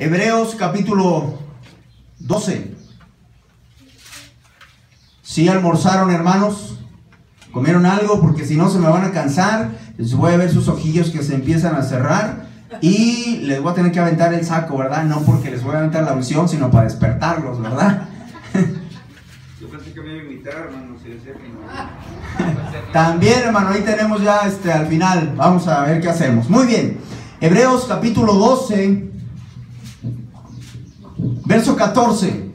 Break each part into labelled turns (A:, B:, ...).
A: Hebreos capítulo 12. ¿Sí almorzaron, hermanos? ¿Comieron algo? Porque si no se me van a cansar. Les voy a ver sus ojillos que se empiezan a cerrar y les voy a tener que aventar el saco, ¿verdad? No porque les voy a aventar la unción, sino para despertarlos, ¿verdad?
B: Yo pensé que me iba a invitar, hermano, si decía que no.
A: También, hermano, ahí tenemos ya al final. Vamos a ver qué hacemos. Muy bien. Hebreos capítulo 12, verso 14.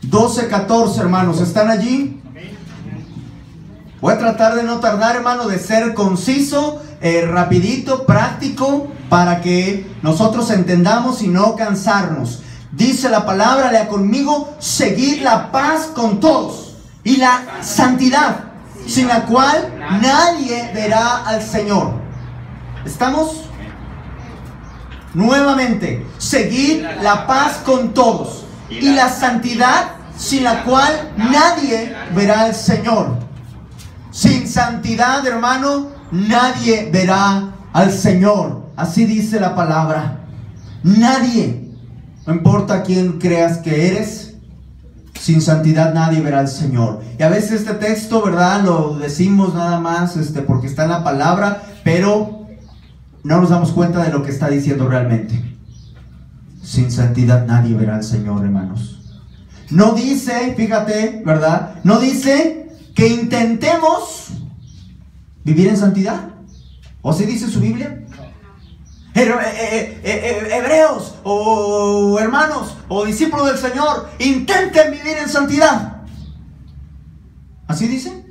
A: 12:14, hermanos. ¿Están allí? Voy a tratar de no tardar, hermano, de ser conciso, rapidito, práctico, para que nosotros entendamos y no cansarnos. Dice la palabra, lea conmigo: seguid la paz con todos y la santidad, sin la cual nadie verá al Señor. ¿Estamos? Nuevamente, seguid la paz con todos y la santidad, sin la cual nadie verá al Señor. Sin santidad, hermano, nadie verá al Señor. Así dice la palabra. Nadie. No importa quién creas que eres, sin santidad nadie verá al Señor. Y a veces este texto, ¿verdad?, lo decimos nada más porque está en la palabra, pero no nos damos cuenta de lo que está diciendo realmente. Sin santidad nadie verá al Señor, hermanos. No dice, fíjate, ¿verdad? No dice que intentemos vivir en santidad. ¿O sí dice su Biblia? Hebreos o hermanos o discípulos del Señor, intenten vivir en santidad. ¿Así dice?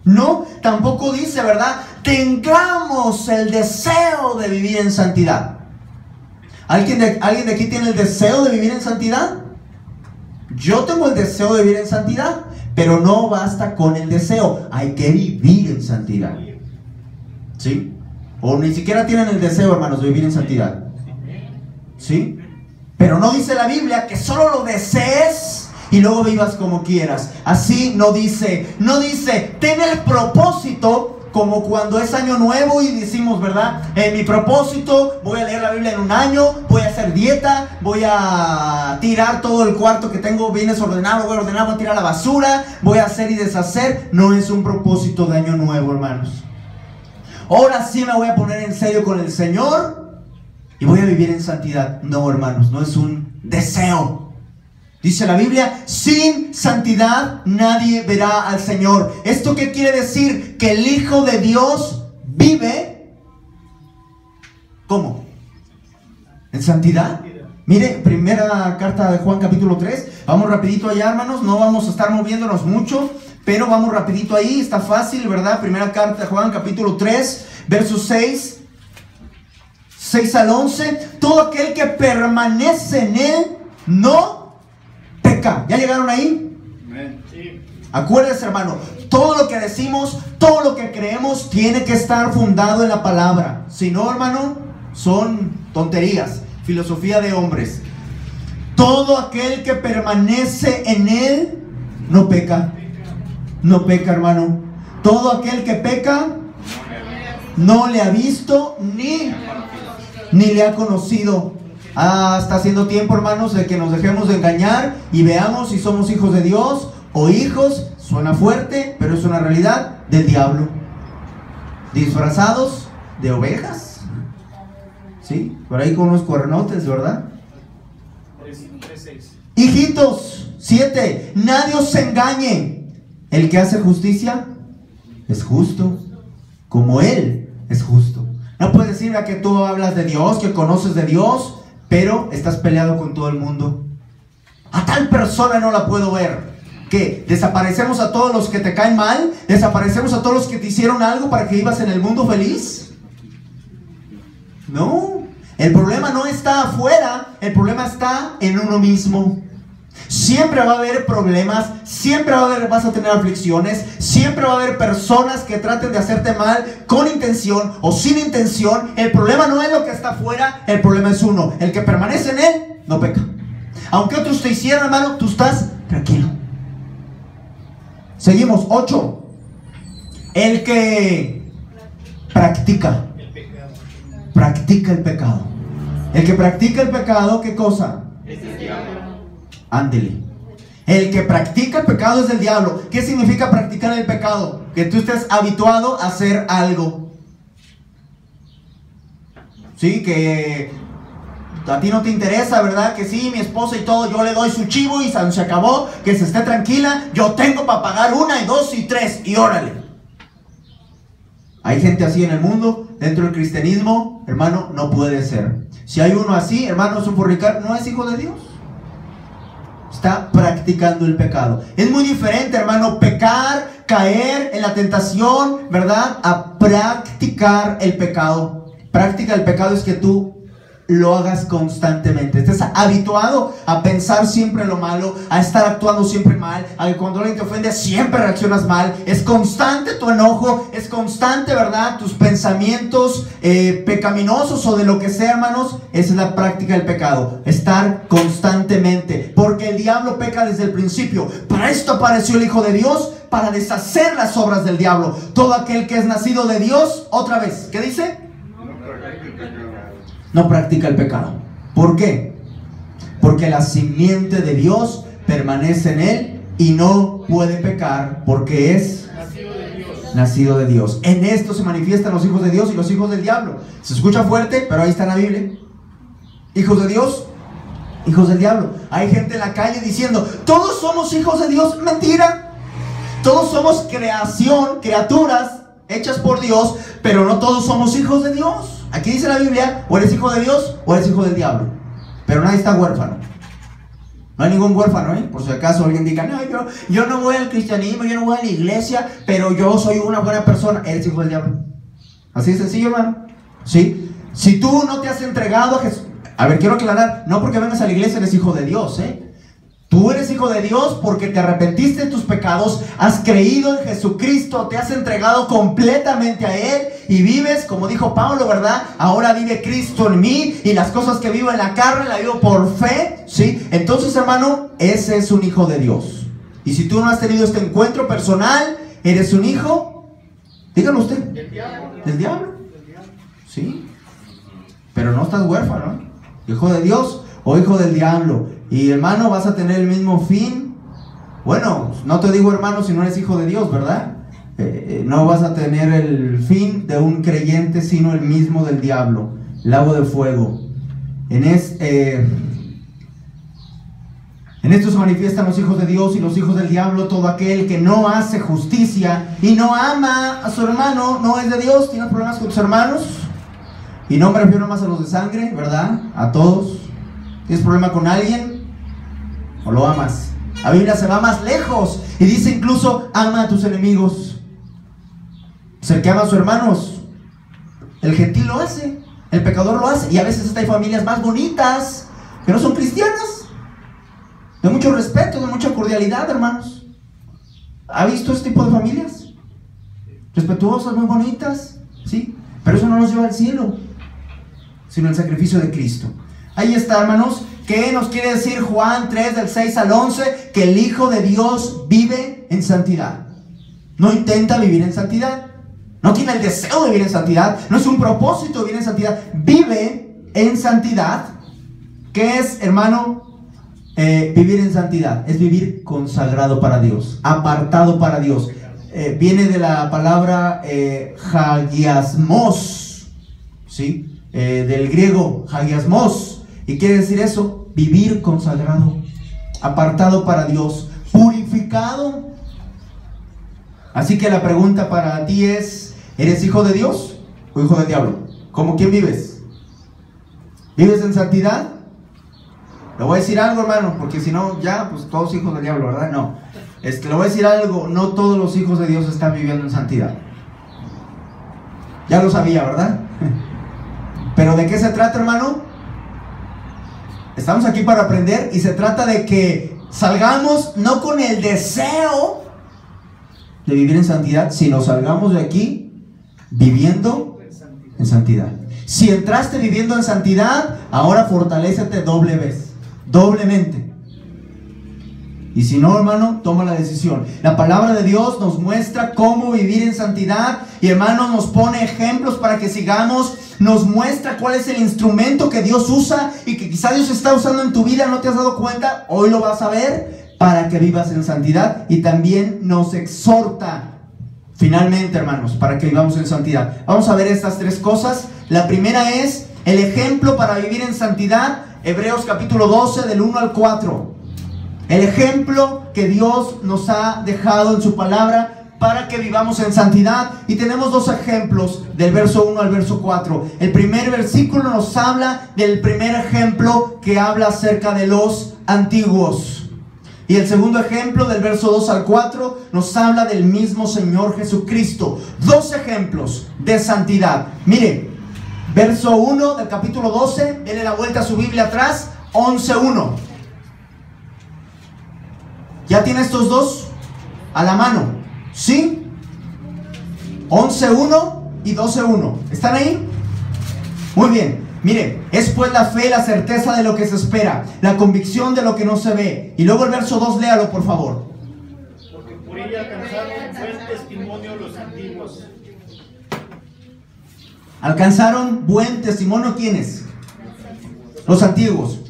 A: No, tampoco dice, ¿verdad? Tengamos el deseo de vivir en santidad. ¿Alguien de aquí tiene el deseo de vivir en santidad? Yo tengo el deseo de vivir en santidad, pero no basta con el deseo, hay que vivir en santidad. ¿Sí? O ni siquiera tienen el deseo, hermanos, de vivir en santidad. ¿Sí? Pero no dice la Biblia que solo lo desees y luego vivas como quieras. Así no dice. No dice, ten el propósito como cuando es año nuevo y decimos, ¿verdad? Mi propósito, voy a leer la Biblia en un año, voy a hacer dieta, voy a tirar todo el cuarto que tengo bien desordenado, voy a tirar la basura, voy a hacer y deshacer. No es un propósito de año nuevo, hermanos. Ahora sí me voy a poner en serio con el Señor y voy a vivir en santidad. No, hermanos, no es un deseo. Dice la Biblia, sin santidad nadie verá al Señor. ¿Esto qué quiere decir? Que el Hijo de Dios vive, ¿cómo? ¿En santidad? Mire, primera carta de Juan capítulo 3. Vamos rapidito allá, hermanos. No vamos a estar moviéndonos mucho, pero vamos rapidito ahí. Está fácil, ¿verdad? Primera carta de Juan capítulo 3, versos 6 al 11. Todo aquel que permanece en él no peca. ¿Ya llegaron ahí? Sí. Acuérdense, hermano, todo lo que decimos, todo lo que creemos tiene que estar fundado en la palabra. Si no, hermano, son tonterías, filosofía de hombres. Todo aquel que permanece en él no peca. No peca, hermano. Todo aquel que peca no le ha visto ni le ha conocido. Está haciendo tiempo, hermanos, de que nos dejemos de engañar y veamos si somos hijos de Dios o hijos, suena fuerte, pero es una realidad, del diablo, disfrazados de ovejas. ¿Sí? Por ahí con unos cuernotes, ¿verdad? 3:6. Hijitos, 7. Nadie os engañe. El que hace justicia es justo, como Él es justo. No puedes decir a que tú hablas de Dios, que conoces de Dios, pero estás peleado con todo el mundo. A tal persona no la puedo ver. ¿Qué? ¿Desaparecemos a todos los que te caen mal? ¿Desaparecemos a todos los que te hicieron algo para que vivas en el mundo feliz? No. El problema no está afuera, el problema está en uno mismo. Siempre va a haber problemas, siempre vas a tener aflicciones, siempre va a haber personas que traten de hacerte mal con intención o sin intención. El problema no es lo que está afuera, el problema es uno. El que permanece en él no peca. Aunque otros te hicieran, hermano, tú estás tranquilo. Seguimos, 8. El que practica el pecado. El que practica el pecado, ¿qué cosa?
C: Es el diablo.
A: Ándele. El que practica el pecado es del diablo. ¿Qué significa practicar el pecado? Que tú estés habituado a hacer algo. Sí, que a ti no te interesa, ¿verdad? Que sí, mi esposa y todo, yo le doy su chivo y se acabó, que se esté tranquila. Yo tengo para pagar 1 y 2 y 3 y órale. Hay gente así en el mundo, dentro del cristianismo, hermano, no puede ser. Si hay uno así, hermano, es un fornicario, no es hijo de Dios. Está practicando el pecado. Es muy diferente, hermano, pecar, caer en la tentación, ¿verdad? A practicar el pecado. Práctica del pecado es que tú lo hagas constantemente. Estés habituado a pensar siempre lo malo, a estar actuando siempre mal, a que cuando alguien te ofende siempre reaccionas mal. Es constante tu enojo, es constante, ¿verdad? Tus pensamientos pecaminosos o de lo que sea, hermanos. Esa es la práctica del pecado. Estar constantemente. Porque el diablo peca desde el principio. Para esto apareció el Hijo de Dios, para deshacer las obras del diablo. Todo aquel que es nacido de Dios, otra vez, ¿qué dice? No practica el pecado. ¿Por qué? Porque la simiente de Dios permanece en él y no puede pecar porque es nacido de Dios. En esto se manifiestan los hijos de Dios y los hijos del diablo. Se escucha fuerte, pero ahí está en la Biblia. Hijos de Dios, hijos del diablo. Hay gente en la calle diciendo, todos somos hijos de Dios. Mentira. Todos somos creación, criaturas hechas por Dios, pero no todos somos hijos de Dios. Aquí dice la Biblia, o eres hijo de Dios o eres hijo del diablo. Pero nadie está huérfano. No hay ningún huérfano, ¿eh? Por si acaso alguien diga, no, yo no voy al cristianismo, yo no voy a la iglesia, pero yo soy una buena persona. Eres hijo del diablo. Así de sencillo, hermano. ¿Sí? Si tú no te has entregado a Jesús. A ver, quiero aclarar, no porque vengas a la iglesia eres hijo de Dios, ¿eh? Tú eres hijo de Dios porque te arrepentiste de tus pecados, has creído en Jesucristo, te has entregado completamente a Él y vives, como dijo Pablo, ¿verdad? Ahora vive Cristo en mí y las cosas que vivo en la carne las vivo por fe, ¿sí? Entonces, hermano, ese es un hijo de Dios. Y si tú no has tenido este encuentro personal, eres un hijo, dígalo usted,
C: Del diablo.
A: ¿del diablo? ¿Sí? Pero no estás huérfano, ¿eh? Hijo de Dios o hijo del diablo. Y hermano, vas a tener el mismo fin. Bueno, no te digo hermano si no eres hijo de Dios, ¿verdad? No vas a tener el fin de un creyente, sino el mismo del diablo, lago de fuego. En esto se manifiestan los hijos de Dios y los hijos del diablo. Todo aquel que no hace justicia y no ama a su hermano no es de Dios. ¿Tienes problemas con tus hermanos? Y no me refiero más a los de sangre, ¿verdad? A todos. ¿Tienes problema con alguien? ¿O lo amas? La Biblia se va más lejos y dice incluso, ama a tus enemigos. Pues el que ama a sus hermanos, el gentil lo hace, el pecador lo hace. Y a veces hasta hay familias más bonitas que no son cristianas, de mucho respeto, de mucha cordialidad, hermanos. ¿Ha visto este tipo de familias? Respetuosas, muy bonitas, ¿sí? Pero eso no nos lleva al cielo, sino el sacrificio de Cristo. Ahí está, hermanos. ¿Qué nos quiere decir Juan 3 del 6 al 11? Que el Hijo de Dios vive en santidad. No intenta vivir en santidad. No tiene el deseo de vivir en santidad. No es un propósito de vivir en santidad. Vive en santidad. ¿Qué es, hermano? Vivir en santidad. Es vivir consagrado para Dios. Apartado para Dios. Viene de la palabra hagiasmos. ¿Sí? Del griego hagiasmos. ¿Y quiere decir eso? Vivir consagrado, apartado para Dios, purificado. Así que la pregunta para ti es, ¿eres hijo de Dios o hijo del diablo? ¿Cómo quién vives? ¿Vives en santidad? Le voy a decir algo, hermano, porque si no, ya, pues todos hijos del diablo, ¿verdad? No. Le voy a decir algo, no todos los hijos de Dios están viviendo en santidad. Ya lo sabía, ¿verdad? ¿Pero de qué se trata, hermano? Estamos aquí para aprender y se trata de que salgamos no con el deseo de vivir en santidad, sino salgamos de aquí viviendo en santidad. Si entraste viviendo en santidad, ahora fortalécete doblemente. Y si no, hermano, toma la decisión. La palabra de Dios nos muestra cómo vivir en santidad y, hermano, nos pone ejemplos para que sigamos. nos muestra cuál es el instrumento que Dios usa y que quizá Dios está usando en tu vida, no te has dado cuenta, hoy lo vas a ver para que vivas en santidad. Y también nos exhorta, finalmente, hermanos, para que vivamos en santidad. Vamos a ver estas tres cosas. La primera es el ejemplo para vivir en santidad. Hebreos capítulo 12 del 1 al 4. El ejemplo que Dios nos ha dejado en su palabra para que vivamos en santidad. Y tenemos dos ejemplos del verso 1 al verso 4. El primer versículo nos habla del primer ejemplo que habla acerca de los antiguos. Y el segundo ejemplo, del verso 2 al 4, nos habla del mismo Señor Jesucristo. Dos ejemplos de santidad. Mire, verso 1 del capítulo 12, denle la vuelta a su Biblia atrás, 11:1. ¿Ya tiene estos dos a la mano? ¿Sí? 11:1 y 12:1. ¿Están ahí? Muy bien. Mire, es pues la fe, la certeza de lo que se espera, la convicción de lo que no se ve. Y luego el verso 2, léalo por favor.
C: Porque por ella alcanzaron buen testimonio los antiguos.
A: ¿Alcanzaron buen testimonio quiénes? Los antiguos.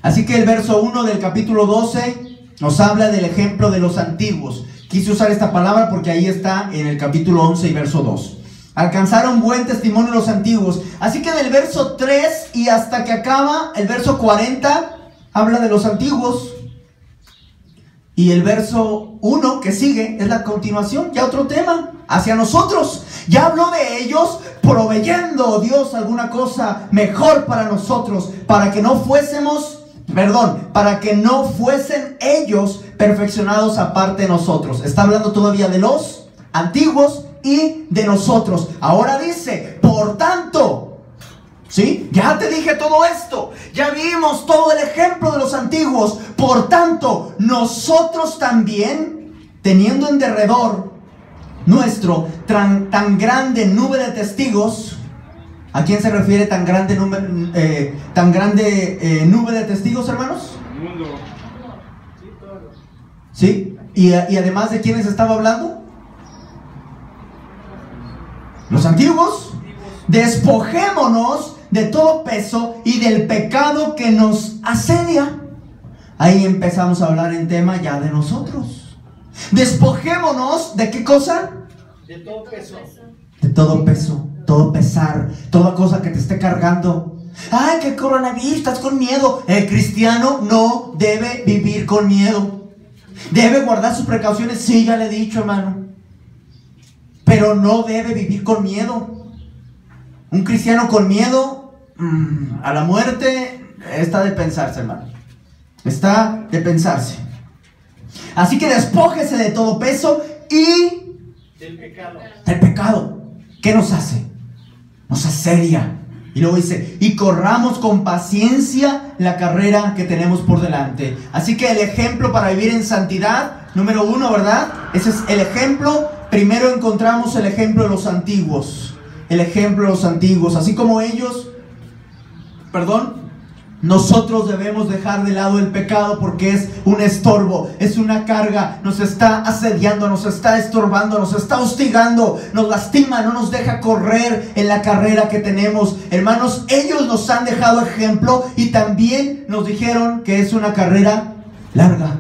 A: Así que el verso 1 del capítulo 12 nos habla del ejemplo de los antiguos. Quise usar esta palabra porque ahí está en el capítulo 11 y verso 2. Alcanzaron buen testimonio los antiguos. Así que del verso 3 y hasta que acaba el verso 40 habla de los antiguos. Y el verso 1 que sigue es la continuación, ya otro tema, hacia nosotros. Ya habló de ellos proveyendo Dios alguna cosa mejor para nosotros, para que no fuesen ellos perfeccionados aparte de nosotros. Está hablando todavía de los antiguos y de nosotros. Ahora dice, por tanto, ¿sí? Ya te dije todo esto, ya vimos todo el ejemplo de los antiguos. Por tanto, nosotros también, teniendo en derredor nuestro tan grande nube de testigos. ¿A quién se refiere tan grande nube de testigos, hermanos?
B: El mundo.
A: ¿Sí? ¿Y además de quiénes estaba hablando? Los antiguos. Despojémonos de todo peso y del pecado que nos asedia. Ahí empezamos a hablar en tema ya de nosotros. Despojémonos de ¿qué cosa?
C: De todo peso.
A: De todo peso, todo pesar, toda cosa que te esté cargando. Ay, que coronavirus, estás con miedo. El cristiano no debe vivir con miedo. Debe guardar sus precauciones, sí, ya le he dicho, hermano. Pero no debe vivir con miedo. Un cristiano con miedo a la muerte está de pensarse, hermano. Está de pensarse. Así que despójese de todo peso y
C: Del pecado.
A: del pecado. ¿Qué nos hace? Nos asedia. Y luego dice, y corramos con paciencia la carrera que tenemos por delante. Así que el ejemplo para vivir en santidad, número 1, ¿verdad? Ese es el ejemplo. Primero encontramos el ejemplo de los antiguos. El ejemplo de los antiguos. Así como ellos, nosotros debemos dejar de lado el pecado porque es un estorbo, es una carga, nos está asediando, nos está estorbando, nos está hostigando, nos lastima, no nos deja correr en la carrera que tenemos. Hermanos, ellos nos han dejado ejemplo y también nos dijeron que es una carrera larga.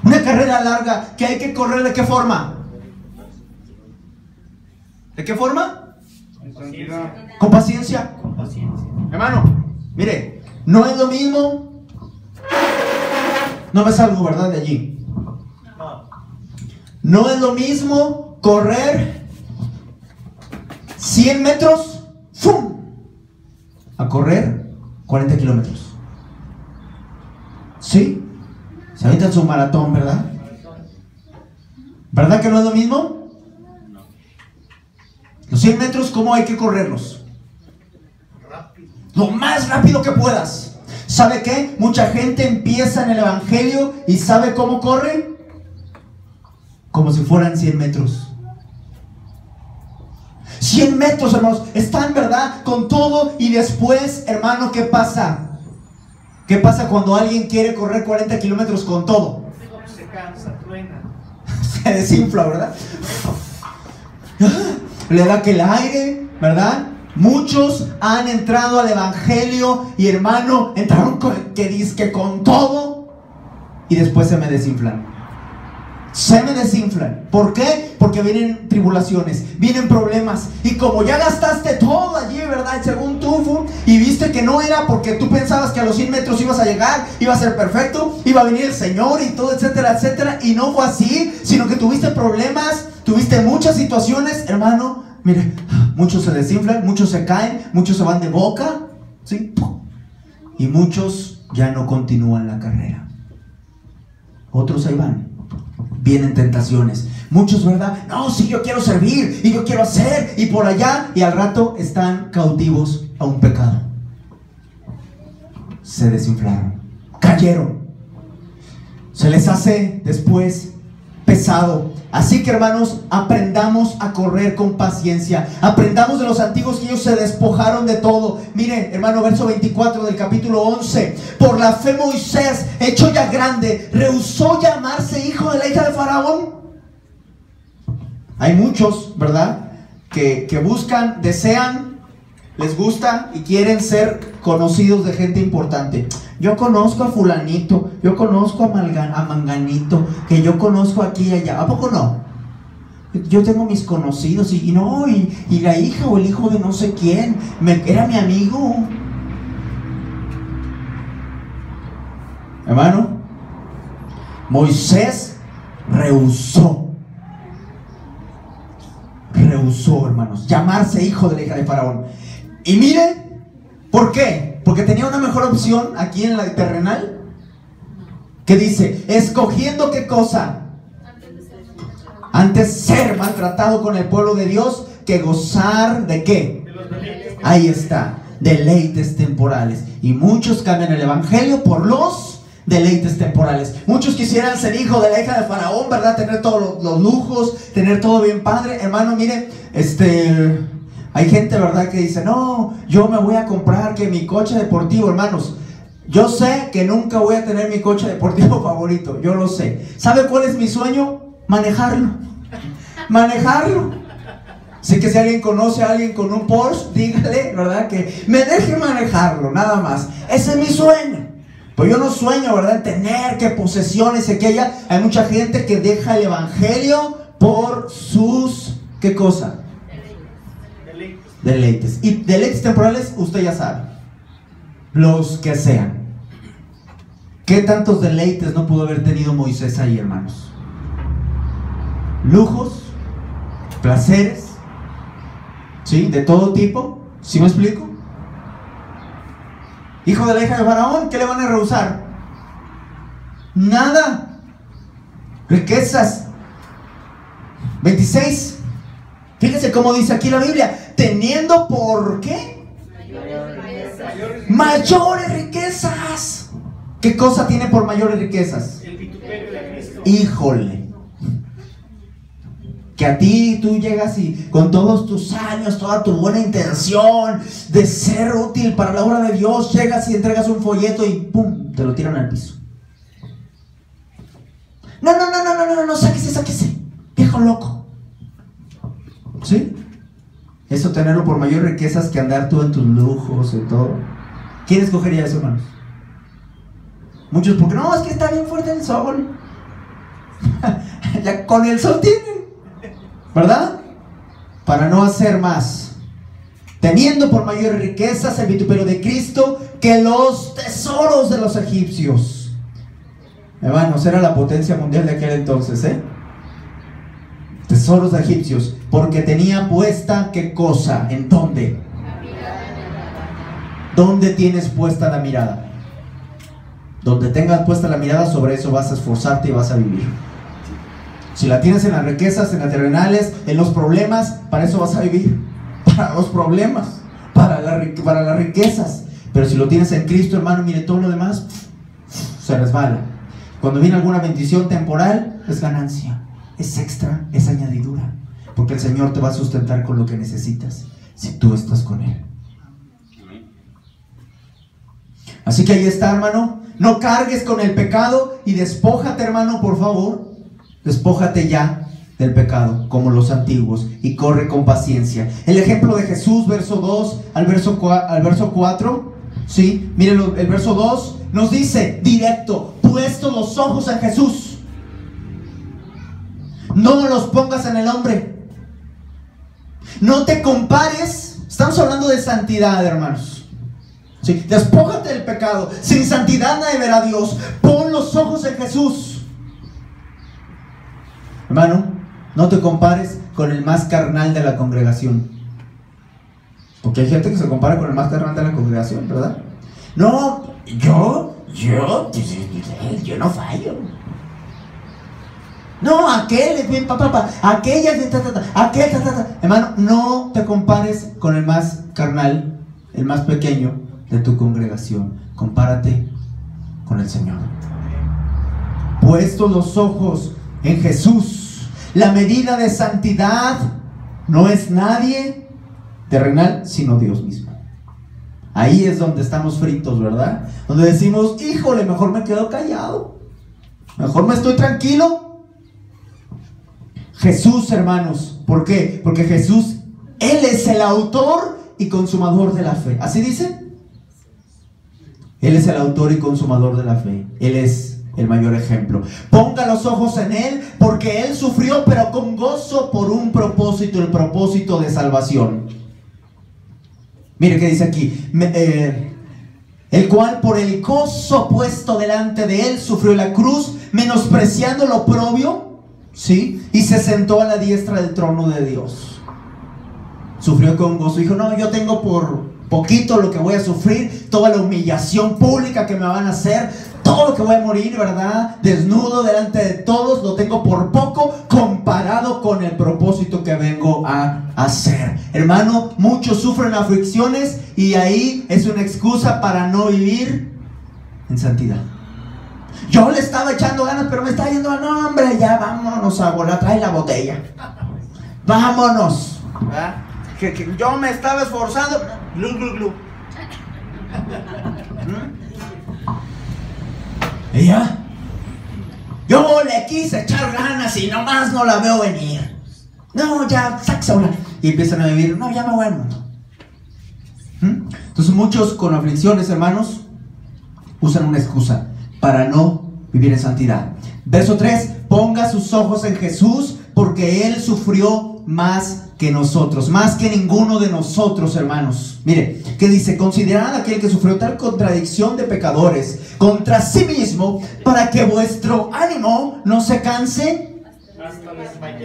A: Una carrera larga que hay que correr, ¿de qué forma? ¿De qué forma?
B: En santidad.
A: Con paciencia.
C: Con paciencia.
A: Hermano, mire, no es lo mismo. No me salgo, ¿verdad? De allí.
C: No.
A: No es lo mismo correr 100 metros ¡fum! A correr 40 kilómetros. ¿Sí? Se avientan su maratón, ¿verdad? ¿Verdad que no es lo mismo? Los 100 metros, ¿cómo hay que correrlos?
C: Rápido.
A: Lo más rápido que puedas. ¿Sabe qué? Mucha gente empieza en el evangelio y ¿sabe cómo corre? Como si fueran 100 metros. 100 metros, hermanos. Están, ¿verdad? Con todo y después, hermano, ¿qué pasa? ¿Qué pasa cuando alguien quiere correr 40 kilómetros con todo?
C: Se cansa, truena.
A: Se desinfla, ¿verdad? Le da que el aire, ¿verdad? Muchos han entrado al evangelio y, hermano, entraron con todo y después se me desinflan. Se me desinflan. ¿Por qué? Porque vienen tribulaciones, vienen problemas. Y como ya gastaste todo allí, ¿verdad? Según tú, y viste que no era porque tú pensabas que a los 100 metros ibas a llegar, iba a ser perfecto, iba a venir el Señor y todo, etcétera, etcétera. Y no fue así, sino que tuviste problemas, tuviste muchas situaciones, hermano. Mire, muchos se desinflan, muchos se caen, muchos se van de boca, ¿sí? Y muchos ya no continúan la carrera. Otros ahí van. Vienen tentaciones. Muchos, ¿verdad? No, sí, yo quiero servir y yo quiero hacer y por allá, y al rato están cautivos a un pecado. Se desinflaron, cayeron. Se les hace después pesado. Así que, hermanos, aprendamos a correr con paciencia. Aprendamos de los antiguos que ellos se despojaron de todo. Mire, hermano, verso 24 del capítulo 11. Por la fe Moisés, hecho ya grande, rehusó llamarse hijo de la hija de Faraón. Hay muchos, ¿verdad? Que buscan, desean, les gusta y quieren ser conocidos de gente importante. Yo conozco a fulanito, yo conozco a manganito, que yo conozco aquí y allá. ¿A poco no? Yo tengo mis conocidos y la hija o el hijo de no sé quién era mi amigo. Hermano, Moisés rehusó, hermanos, llamarse hijo de la hija de Faraón. Y mire, ¿por qué? Porque tenía una mejor opción aquí en la terrenal. Que dice, escogiendo ¿qué cosa? Antes ser maltratado con el pueblo de Dios que gozar ¿de qué? Ahí está, deleites temporales. Y muchos cambian el evangelio por los deleites temporales. Muchos quisieran ser hijo de la hija de Faraón, ¿verdad? Tener todos los lujos, tener todo bien padre. Hermano, mire, hay gente, ¿verdad?, que dice, no, yo me voy a comprar que mi coche deportivo. Hermanos, yo sé que nunca voy a tener mi coche deportivo favorito, yo lo sé. ¿Sabe cuál es mi sueño? Manejarlo. Sé que si alguien conoce a alguien con un Porsche, dígale, ¿verdad?, que me deje manejarlo, nada más. Ese es mi sueño. Pues yo no sueño, ¿verdad?, en tener que posesiones y aquella. Hay mucha gente que deja el evangelio por sus, ¿qué cosa? Deleites. Y deleites temporales, usted ya sabe, los que sean. ¿Qué tantos deleites no pudo haber tenido Moisés ahí, hermanos? Lujos, placeres, ¿sí? De todo tipo. ¿Sí me explico? Hijo de la hija de Faraón, ¿qué le van a rehusar? Nada. Riquezas. 26. Fíjense cómo dice aquí la Biblia. Teniendo por ¿qué? Mayores riquezas. ¿Qué cosa tiene por mayores riquezas?
C: El vituperio de Cristo.
A: Híjole. Que a ti tú llegas y con todos tus años, toda tu buena intención de ser útil para la obra de Dios, llegas y entregas un folleto y ¡pum!, te lo tiran al piso. No, sáquese, viejo loco. ¿Sí? Eso, tenerlo por mayor riquezas que andar tú en tus lujos y todo. ¿Quién escogería eso, hermanos? Muchos, porque no, es que está bien fuerte el sol. Ya con el sol tienen, ¿verdad? Para no hacer más. Teniendo por mayores riquezas el vituperio de Cristo que los tesoros de los egipcios. Hermanos, era la potencia mundial de aquel entonces, tesoros de egipcios, porque tenía puesta ¿qué cosa? ¿En dónde? ¿Dónde tienes puesta la mirada? Donde tengas puesta la mirada, sobre eso vas a esforzarte y vas a vivir. Si la tienes en las riquezas, en las terrenales, en los problemas, para eso vas a vivir. Para los problemas, para las riquezas. Pero si lo tienes en Cristo, hermano, mire, todo lo demás se resbala. Cuando viene alguna bendición temporal, es ganancia, es extra, es añadidura. Porque el Señor te va a sustentar con lo que necesitas, si tú estás con Él. Así que ahí está, hermano. No cargues con el pecado y despójate, hermano, por favor. Despójate ya del pecado como los antiguos y corre con paciencia. El ejemplo de Jesús, verso 2 al verso 4, ¿sí? Miren, el verso 2 nos dice directo: puesto los ojos en Jesús, no los pongas en el hombre. No te compares. Estamos hablando de santidad, hermanos. ¿Sí? Despójate del pecado. Sin santidad nadie verá a Dios. Pon los ojos en Jesús. Hermano, no te compares con el más carnal de la congregación. Porque hay gente que se compara con el más carnal de la congregación, ¿verdad? No, yo no fallo. No, aquel es bien papá, aquella es bien aquel Hermano, no te compares con el más carnal, el más pequeño de tu congregación. Compárate con el Señor. Puestos los ojos en Jesús, la medida de santidad no es nadie terrenal, sino Dios mismo. Ahí es donde estamos fritos, ¿verdad? Donde decimos: híjole, mejor me quedo callado, mejor me estoy tranquilo. Jesús, hermanos, ¿por qué? Porque Jesús, Él es el autor y consumador de la fe. ¿Así dice? Él es el autor y consumador de la fe. Él es el mayor ejemplo. Ponga los ojos en Él, porque Él sufrió, pero con gozo, por un propósito, el propósito de salvación. Mire qué dice aquí: el cual por el gozo puesto delante de Él sufrió la cruz, menospreciando lo oprobio, ¿sí? Y se sentó a la diestra del trono de Dios. Sufrió con gozo. Dijo: no, yo tengo por poquito lo que voy a sufrir, toda la humillación pública que me van a hacer, todo lo que voy a morir, ¿verdad? Desnudo delante de todos, lo tengo por poco comparado con el propósito que vengo a hacer. Hermano, muchos sufren aflicciones y ahí es una excusa para no vivir en santidad. Yo le estaba echando ganas, pero me está yendo: no, hombre, ya vámonos a volar, trae la botella, vámonos, ¿verdad? Que yo me estaba esforzando, glu, glu, glu. ¿Y ya? Yo le quise echar ganas y nomás no la veo venir. No, ya, sáquese a volar. Y empiezan a vivir: no, ya me voy al mundo. Entonces muchos con aflicciones, hermanos, usan una excusa para no vivir en santidad. Verso 3: ponga sus ojos en Jesús, porque Él sufrió más que nosotros, más que ninguno de nosotros, hermanos. Mire, que dice: considerad a aquel que sufrió tal contradicción de pecadores contra sí mismo, para que vuestro ánimo no se canse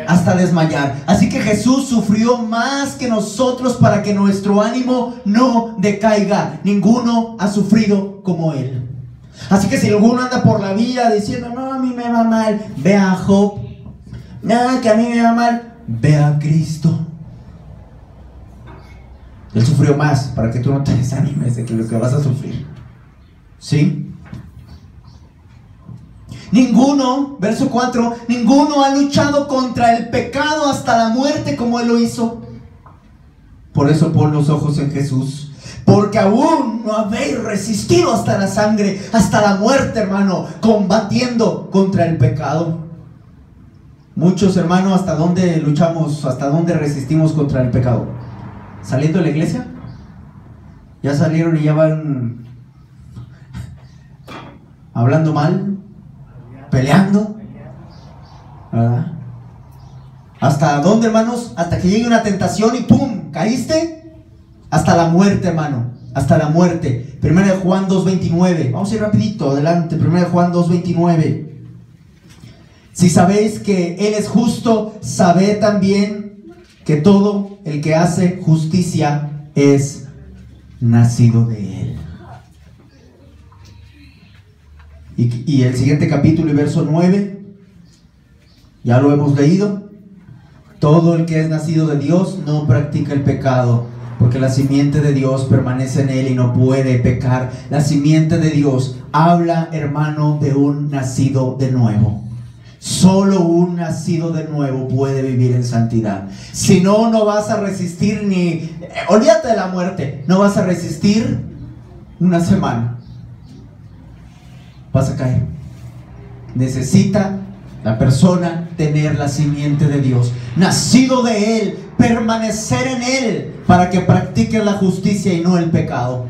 A: hasta desmayar. Así que Jesús sufrió más que nosotros para que nuestro ánimo no decaiga. Ninguno ha sufrido como Él. Así que si alguno anda por la vida diciendo: no, a mí me va mal, ve a Job. No, que a mí me va mal, ve a Cristo. Él sufrió más para que tú no te desanimes de que lo que vas a sufrir. ¿Sí? Ninguno, verso 4, ninguno ha luchado contra el pecado hasta la muerte como Él lo hizo. Por eso pon los ojos en Jesús, porque aún no habéis resistido hasta la sangre, hasta la muerte, hermano, combatiendo contra el pecado. Muchos, hermanos, ¿hasta dónde luchamos? ¿Hasta dónde resistimos contra el pecado? ¿Saliendo de la iglesia? ¿Ya salieron y ya van hablando mal? ¿Peleando? ¿Verdad? ¿Hasta dónde, hermanos? Hasta que llegue una tentación y ¡pum! ¿Caíste? Hasta la muerte, hermano. Hasta la muerte. 1 Juan 2:29. Vamos a ir rapidito, adelante. 1 Juan 2:29. Si sabéis que Él es justo, sabed también que todo el que hace justicia es nacido de Él. Y el siguiente capítulo y verso 9, ya lo hemos leído. Todo el que es nacido de Dios no practica el pecado, porque la simiente de Dios permanece en él y no puede pecar. La simiente de Dios habla, hermano, de un nacido de nuevo. Solo un nacido de nuevo puede vivir en santidad. Si no, no vas a resistir ni... olvídate de la muerte. No vas a resistir una semana. Vas a caer. Necesita La persona tener la simiente de Dios, nacido de Él, permanecer en Él, para que practiquen la justicia y no el pecado.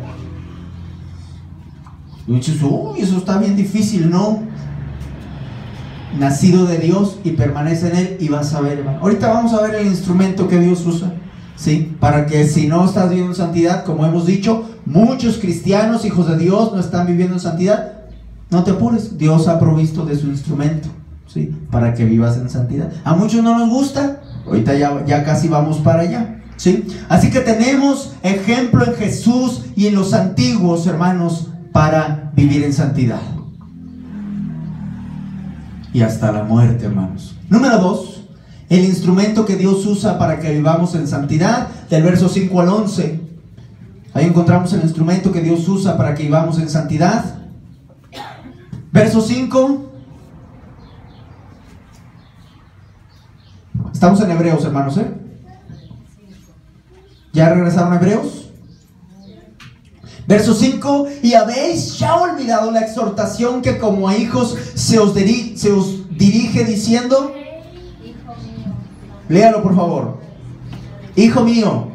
A: Y dices, uy, eso está bien difícil, ¿no? Nacido de Dios y permanece en Él, y vas a ver, hermano. Ahorita vamos a ver el instrumento que Dios usa, ¿sí? Para que si no estás viviendo en santidad, como hemos dicho, muchos cristianos, hijos de Dios, no están viviendo en santidad. No te apures, Dios ha provisto de su instrumento, ¿sí? Para que vivas en santidad. A muchos no nos gusta, ahorita ya casi vamos para allá, ¿sí? Así que tenemos ejemplo en Jesús y en los antiguos, hermanos, para vivir en santidad. Y hasta la muerte, hermanos. Número 2, el instrumento que Dios usa para que vivamos en santidad, del verso 5 al 11. Ahí encontramos el instrumento que Dios usa para que vivamos en santidad. Verso 5. Estamos en Hebreos, hermanos, ¿eh? ¿Ya regresaron a Hebreos? Verso 5. Y habéis ya olvidado la exhortación que como a hijos se os dirige diciendo. Léalo por favor. Hijo mío,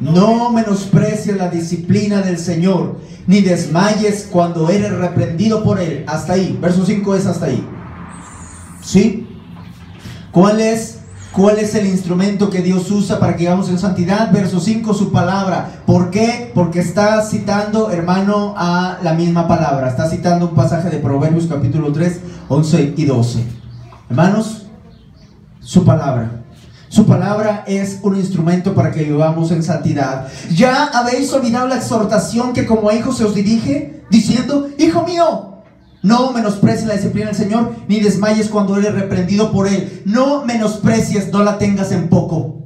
A: no menosprecies la disciplina del Señor, ni desmayes cuando eres reprendido por Él. Hasta ahí, verso 5 es hasta ahí. ¿Sí? ¿Cuál es el instrumento que Dios usa para que vivamos en santidad? Verso 5, su palabra. ¿Por qué? Porque está citando, hermano, a la misma palabra. Está citando un pasaje de Proverbios capítulo 3, 11 y 12. Hermanos, su palabra. Su palabra es un instrumento para que vivamos en santidad. Ya habéis olvidado la exhortación que como a hijos se os dirige, diciendo, hijo mío, no menosprecies la disciplina del Señor, ni desmayes cuando eres reprendido por Él. No menosprecies, no la tengas en poco.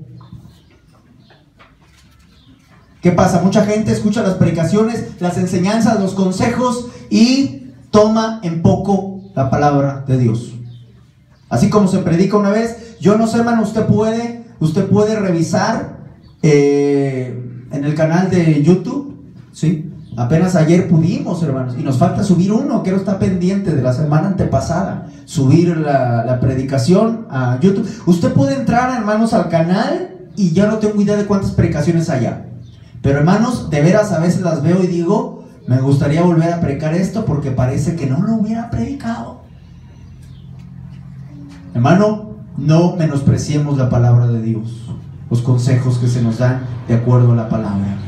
A: ¿Qué pasa? Mucha gente escucha las predicaciones, las enseñanzas, los consejos y toma en poco la palabra de Dios. Así como se predica una vez. Yo no sé, hermano, usted puede revisar en el canal de YouTube, ¿sí? Apenas ayer pudimos, hermanos, y nos falta subir uno, que no está pendiente de la semana antepasada, subir la predicación a YouTube. Usted puede entrar, hermanos, al canal y ya no tengo idea de cuántas predicaciones haya. Pero, hermanos, de veras a veces las veo y digo, me gustaría volver a predicar esto porque parece que no lo hubiera predicado. Hermano, no menospreciemos la palabra de Dios, los consejos que se nos dan de acuerdo a la palabra.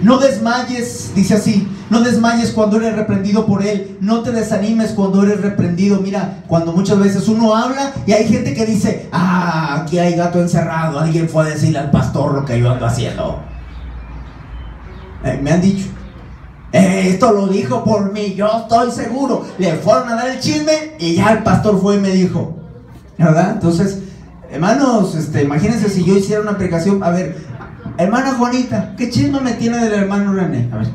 A: No desmayes, dice así, no desmayes cuando eres reprendido por Él. No te desanimes cuando eres reprendido. Mira, cuando muchas veces uno habla y hay gente que dice, aquí hay gato encerrado, alguien fue a decirle al pastor lo que yo ando haciendo. Me han dicho, esto lo dijo por mí, yo estoy seguro. Le fueron a dar el chisme y ya el pastor fue y me dijo, ¿verdad? Entonces, hermanos, imagínense si yo hiciera una predicación. A ver, hermana Juanita, ¿qué chisme me tiene del hermano René? A ver.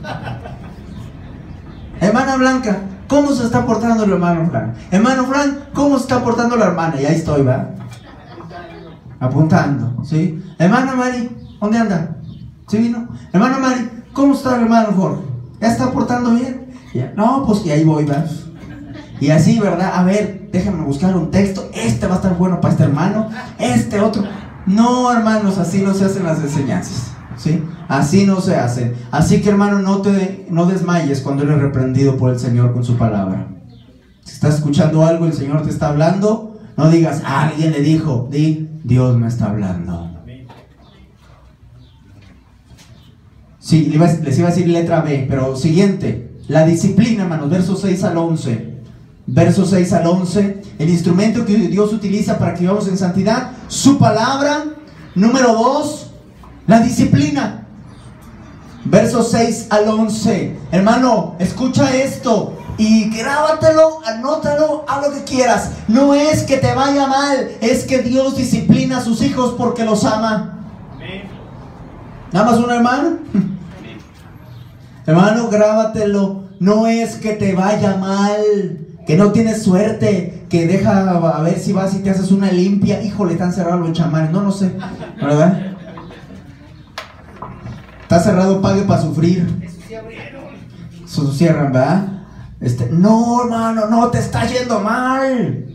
A: Hermana Blanca, ¿cómo se está portando el hermano Fran? Hermano Fran, ¿cómo se está portando la hermana? Y ahí estoy, ¿verdad? Apuntando, ¿sí? Hermana Mari, ¿dónde anda? ¿Sí vino? Hermana Mari, ¿cómo está el hermano Jorge? ¿Ya está portando bien? Ya. No, pues que ahí voy, ¿verdad? Y así, ¿verdad? A ver, déjame buscar un texto. Este va a estar bueno para este hermano, este otro. No, hermanos, así no se hacen las enseñanzas, ¿sí? Así no se hacen. Así que, hermano, no desmayes cuando eres reprendido por el Señor con su palabra. Si estás escuchando algo, el Señor te está hablando, no digas, alguien le dijo. Di, Dios me está hablando. Sí, les iba a decir letra B, pero siguiente. La disciplina, hermanos, versos 6 al 11. Versos 6 al 11, el instrumento que Dios utiliza para que vivamos en santidad, su palabra. Número 2, la disciplina. Versos 6 al 11. Hermano, escucha esto y grábatelo, anótalo, haz lo que quieras. No es que te vaya mal, es que Dios disciplina a sus hijos porque los ama. ¿Nada más un hermano? Hermano, grábatelo. No es que te vaya mal, que no tienes suerte, que deja a ver si vas y te haces una limpia. Híjole, están cerrados los chamanes. No sé, ¿verdad? Está cerrado, pague para sufrir. Eso cierran, ¿verdad? No, hermano, no te está yendo mal.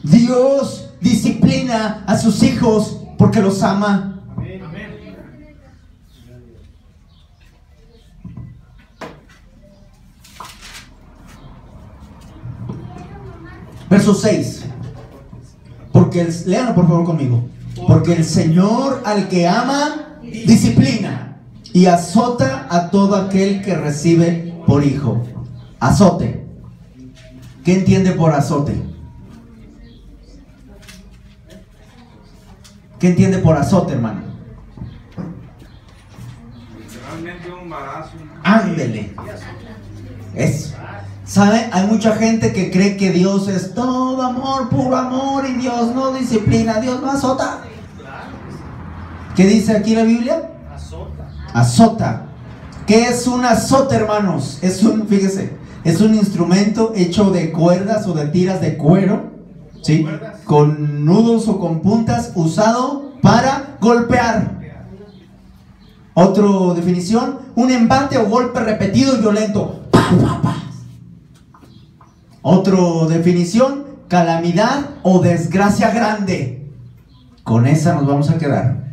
A: Dios disciplina a sus hijos porque los ama.
C: Amén.
A: Verso 6. Léanlo por favor conmigo. Porque el Señor al que ama, disciplina y azota a todo aquel que recibe por hijo. Azote. ¿Qué entiende por azote? ¿Qué entiende por azote, hermano?
B: Literalmente un balazo.
A: Ándele. Eso. ¿Sabe? Hay mucha gente que cree que Dios es todo amor, puro amor, y Dios no disciplina, Dios no azota. ¿Qué dice aquí la Biblia?
C: Azota.
A: Azota. ¿Qué es un azote, hermanos? Fíjese, es un instrumento hecho de cuerdas o de tiras de cuero, ¿sí? Con nudos o con puntas, usado para golpear. Otra definición, un embate o golpe repetido y violento. ¡Pa, pa, pa! Otra definición, calamidad o desgracia grande. Con esa nos vamos a quedar.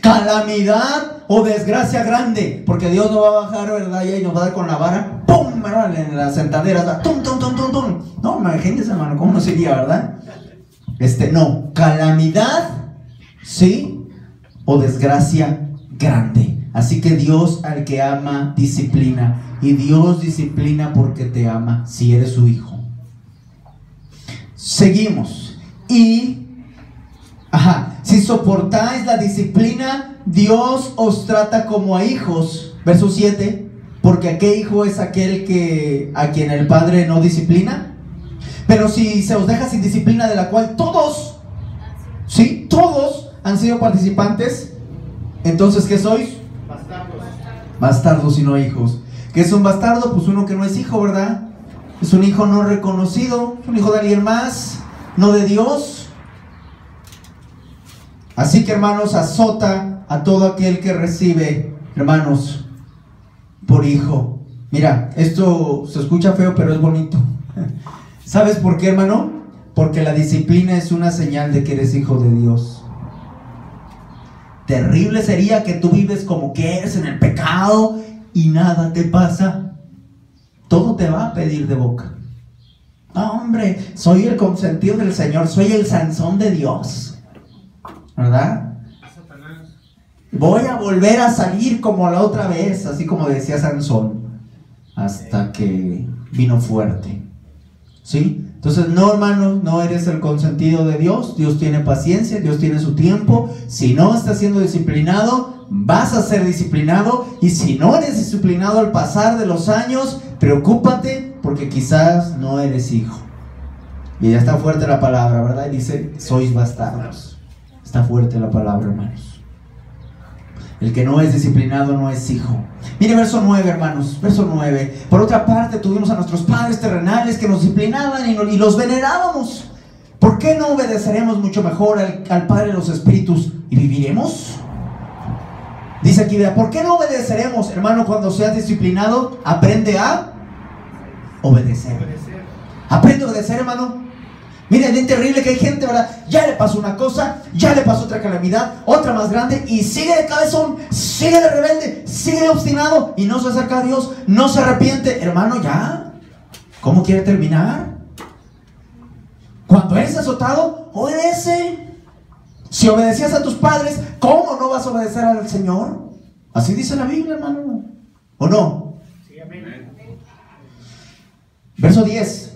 A: Calamidad o desgracia grande, porque Dios no va a bajar, ¿verdad? Y nos va a dar con la vara, ¡pum!, ¿verdad? En las sentaderas, ¡tum, tum, tum, tum, tum! No, imagínense, hermano, ¿cómo no sería, verdad? No, calamidad, ¿sí? O desgracia grande. Así que Dios al que ama, disciplina. Y Dios disciplina porque te ama, si eres su hijo. Seguimos. Si soportáis la disciplina, Dios os trata como a hijos. Verso 7. Porque ¿a qué hijo es aquel a quien el Padre no disciplina? Pero si se os deja sin disciplina, de la cual todos, ¿sí? Todos han sido participantes, entonces ¿qué sois?
C: Bastardos.
A: Bastardos y no hijos. ¿Qué es un bastardo? Pues uno que no es hijo, ¿verdad? Es un hijo no reconocido, es un hijo de alguien más, no de Dios. Así que, hermanos, azota a todo aquel que recibe, hermanos, por hijo. Mira, esto se escucha feo, pero es bonito. ¿Sabes por qué, hermano? Porque la disciplina es una señal de que eres hijo de Dios. Terrible sería que tú vives como que eres en el pecado y nada te pasa. Todo te va a pedir de boca. No, hombre, soy el consentido del Señor, soy el Sansón de Dios, ¿verdad? Voy a volver a salir como la otra vez, así como decía Sansón, hasta que vino fuerte, ¿sí? Entonces, no, hermano, no eres el consentido de Dios. Dios tiene paciencia, Dios tiene su tiempo. Si no estás siendo disciplinado, vas a ser disciplinado. Y si no eres disciplinado al pasar de los años, preocúpate porque quizás no eres hijo. Y ya está fuerte la palabra, ¿verdad? Y dice, sois bastardos. Está fuerte la palabra, hermanos. El que no es disciplinado no es hijo. Mire verso 9, hermanos, verso 9. Por otra parte, tuvimos a nuestros padres terrenales que nos disciplinaban y los venerábamos. ¿Por qué no obedeceremos mucho mejor al Padre de los Espíritus y viviremos? Dice aquí, vea, ¿por qué no obedeceremos, hermano? Cuando seas disciplinado, aprende a obedecer. Aprende a obedecer, hermano. Miren, es bien terrible que hay gente, ¿verdad? Ya le pasó una cosa, ya le pasó otra calamidad, otra más grande, y sigue de cabezón, sigue de rebelde, sigue de obstinado, y no se acerca a Dios, no se arrepiente. Hermano, ya, ¿cómo quiere terminar? Cuando eres azotado, obedece. Si obedecías a tus padres, ¿cómo no vas a obedecer al Señor? Así dice la Biblia, hermano, ¿o no?
C: Sí, amén.
A: Verso 10.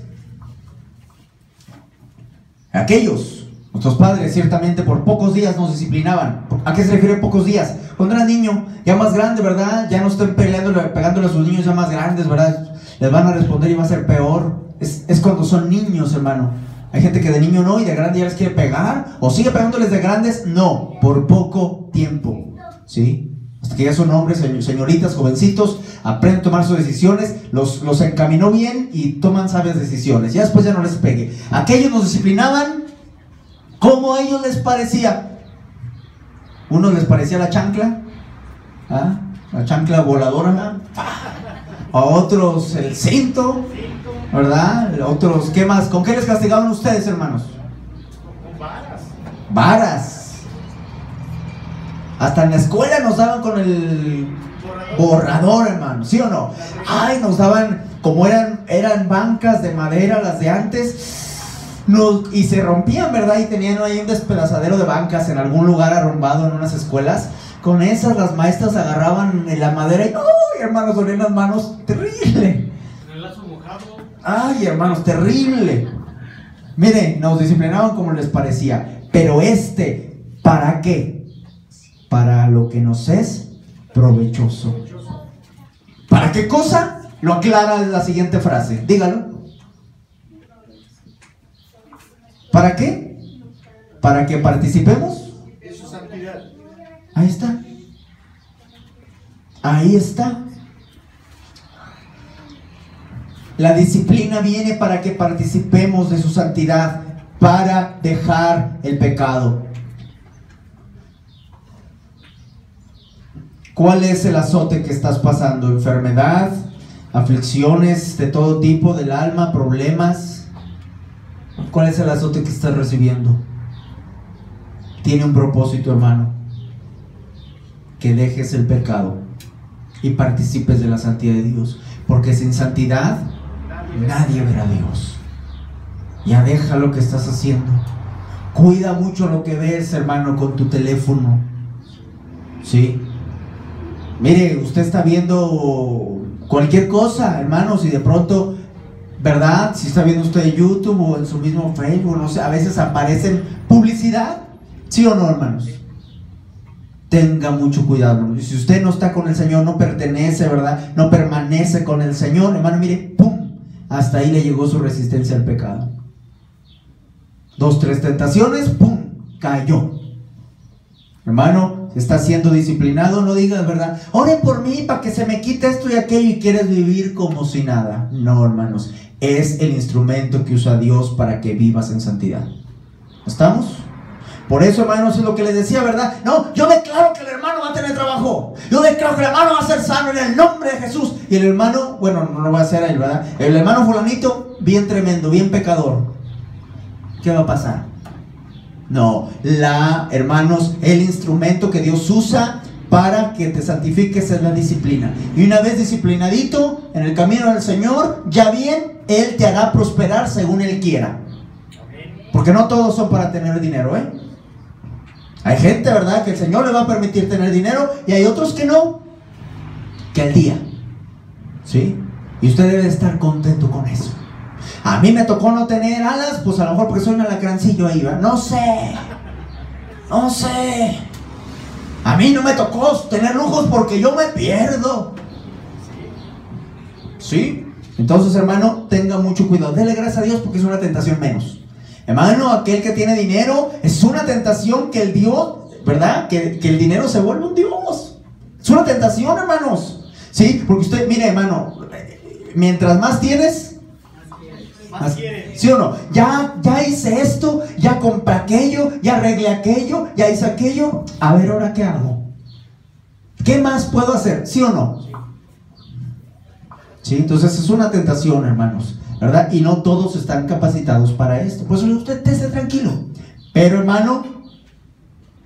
A: Aquellos, nuestros padres, ciertamente por pocos días nos disciplinaban. ¿A qué se refiere pocos días? Cuando era niño, ya más grande, ¿verdad? Ya no estén pegándole a sus niños ya más grandes, ¿verdad? Les van a responder y va a ser peor. Es cuando son niños, hermano. Hay gente que de niño no y de grande ya les quiere pegar. O sigue pegándoles de grandes. No, por poco tiempo, ¿sí? Hasta que ya son hombres, señoritas, jovencitos, aprenden a tomar sus decisiones, los encaminó bien y toman sabias decisiones. Ya después ya no les pegue. Aquellos nos disciplinaban como a ellos les parecía. Unos les parecía la chancla, ¿ah? La chancla voladora. A otros el cinto, ¿verdad? A otros, ¿qué más? ¿Con qué les castigaban ustedes, hermanos? varas. Hasta en la escuela nos daban con el borrador, hermano, ¿sí o no? Ay, nos daban, como eran bancas de madera las de antes, y se rompían, ¿verdad? Y tenían ahí un despedazadero de bancas en algún lugar arrumbado en unas escuelas. Con esas las maestras agarraban la madera y ¡ay, hermanos! Dolían las manos, terrible.
C: El lazo mojado.
A: Ay, hermanos, terrible. Miren, nos disciplinaban como les parecía. Pero ¿para qué? Para lo que nos es provechoso. ¿Para qué cosa? Lo aclara la siguiente frase. Dígalo. ¿Para qué? Para que participemos
C: De su santidad.
A: Ahí está. Ahí está. La disciplina viene para que participemos de su santidad, para dejar el pecado. ¿Cuál es el azote que estás pasando? ¿Enfermedad? ¿Aflicciones de todo tipo del alma? ¿Problemas? ¿Cuál es el azote que estás recibiendo? Tiene un propósito, hermano. Que dejes el pecado y participes de la santidad de Dios, porque sin santidad nadie verá a Dios. Ya deja lo que estás haciendo. Cuida mucho lo que ves, hermano, con tu teléfono. ¿Sí? Mire, usted está viendo cualquier cosa, hermanos, y de pronto, ¿verdad? Si está viendo usted en YouTube o en su mismo Facebook, no sé, a veces aparecen publicidad. ¿Sí o no, hermanos? Tenga mucho cuidado, hermano. Y si usted no está con el Señor, no pertenece, ¿verdad? No permanece con el Señor, hermano, mire, ¡pum! Hasta ahí le llegó su resistencia al pecado. 2, 3 tentaciones, ¡pum! Cayó. Hermano, está siendo disciplinado, no digas, ¿verdad? Oren por mí para que se me quite esto y aquello y quieres vivir como si nada. No, hermanos, es el instrumento que usa Dios para que vivas en santidad. ¿Estamos? Por eso, hermanos, es lo que les decía, ¿verdad? No, yo declaro que el hermano va a tener trabajo. Yo declaro que el hermano va a ser sano en el nombre de Jesús. Y el hermano, bueno, no lo va a hacer a él, ¿verdad? El hermano fulanito, bien tremendo, bien pecador. ¿Qué va a pasar? No, hermanos, el instrumento que Dios usa para que te santifiques es la disciplina. Y una vez disciplinadito en el camino del Señor, ya bien, Él te hará prosperar según Él quiera. Porque no todos son para tener dinero, ¿eh? Hay gente, ¿verdad?, que el Señor le va a permitir tener dinero, y hay otros que no, que al día, ¿sí? Y usted debe estar contento con eso. A mí me tocó no tener alas, pues a lo mejor porque soy un alacrancillo ahí, ¿verdad? No sé. A mí no me tocó tener lujos porque yo me pierdo. ¿Sí? Entonces, hermano, tenga mucho cuidado. Dele gracias a Dios porque es una tentación menos. Hermano, aquel que tiene dinero, es una tentación que el Dios, ¿verdad? Que el dinero se vuelve un Dios. Es una tentación, hermanos. ¿Sí? Porque usted, mire, hermano, mientras más tienes, más quieres. ¿Sí o no? Ya hice esto, ya compré aquello, ya arreglé aquello, ya hice aquello. A ver, ¿ahora qué hago? ¿Qué más puedo hacer? ¿Sí o no? ¿Sí? Entonces es una tentación, hermanos, ¿verdad? Y no todos están capacitados para esto. Pues usted esté tranquilo. Pero, hermano,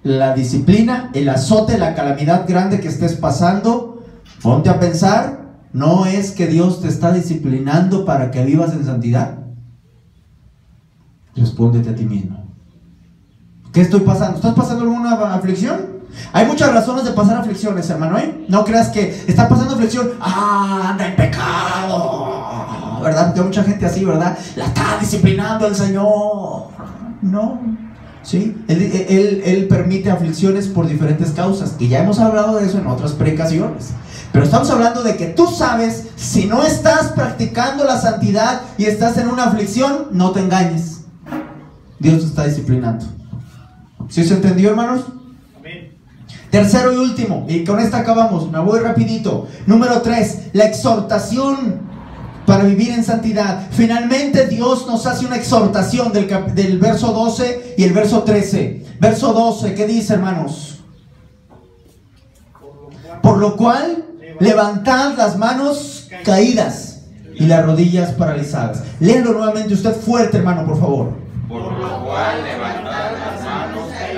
A: la disciplina, el azote, la calamidad grande que estés pasando, ponte a pensar, ¿no es que Dios te está disciplinando para que vivas en santidad? Respóndete a ti mismo. ¿Qué estoy pasando? ¿Estás pasando alguna aflicción? Hay muchas razones de pasar aflicciones, hermano, ¿eh? No creas que está pasando aflicción, anda en pecado, ¿verdad? Porque hay mucha gente así, ¿verdad? La está disciplinando el Señor. No, ¿sí? Él permite aflicciones por diferentes causas, y ya hemos hablado de eso en otras predicaciones. Pero estamos hablando de que tú sabes, si no estás practicando la santidad y estás en una aflicción, no te engañes. Dios te está disciplinando. ¿Sí se entendió, hermanos? Tercero y último, y con esta acabamos, me voy rapidito. Número 3, la exhortación para vivir en santidad. Finalmente Dios nos hace una exhortación del verso 12 y el verso 13. Verso 12, ¿qué dice, hermanos? Por lo cual, levantad las manos caídas y las rodillas paralizadas. Léelo nuevamente usted fuerte, hermano, por favor.
D: Por lo cual, levantad las manos caídas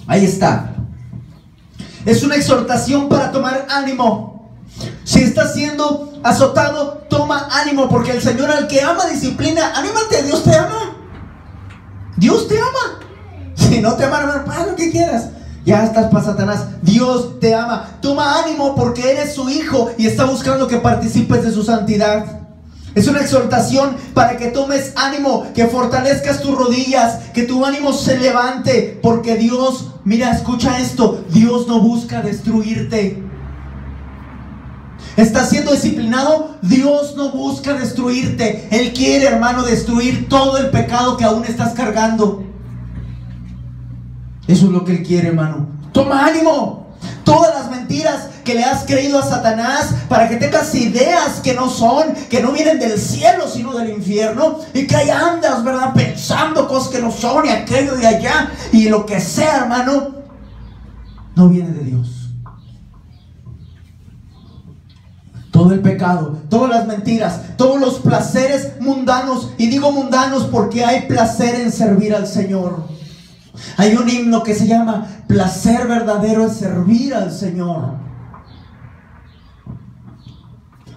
A: Ahí está. Es una exhortación para tomar ánimo. Si estás siendo azotado, toma ánimo, porque el Señor al que ama disciplina. Anímate, Dios te ama. Dios te ama. Si no te ama, hermano, haz lo que quieras. Ya estás para Satanás. Dios te ama. Toma ánimo porque eres su hijo y está buscando que participes de su santidad. Es una exhortación para que tomes ánimo, que fortalezcas tus rodillas, que tu ánimo se levante, porque Dios, mira, escucha esto, Dios no busca destruirte. ¿Estás siendo disciplinado? Dios no busca destruirte. Él quiere, hermano, destruir todo el pecado que aún estás cargando. Eso es lo que Él quiere, hermano. Toma ánimo. Todas las mentiras que le has creído a Satanás, para que tengas ideas que no son, que no vienen del cielo sino del infierno, y que ahí andas, ¿verdad?, pensando cosas que no son, y aquello de allá, y lo que sea, hermano, no viene de Dios. Todo el pecado, todas las mentiras, todos los placeres mundanos, y digo mundanos porque hay placer en servir al Señor. Hay un himno que se llama placer verdadero es servir al Señor.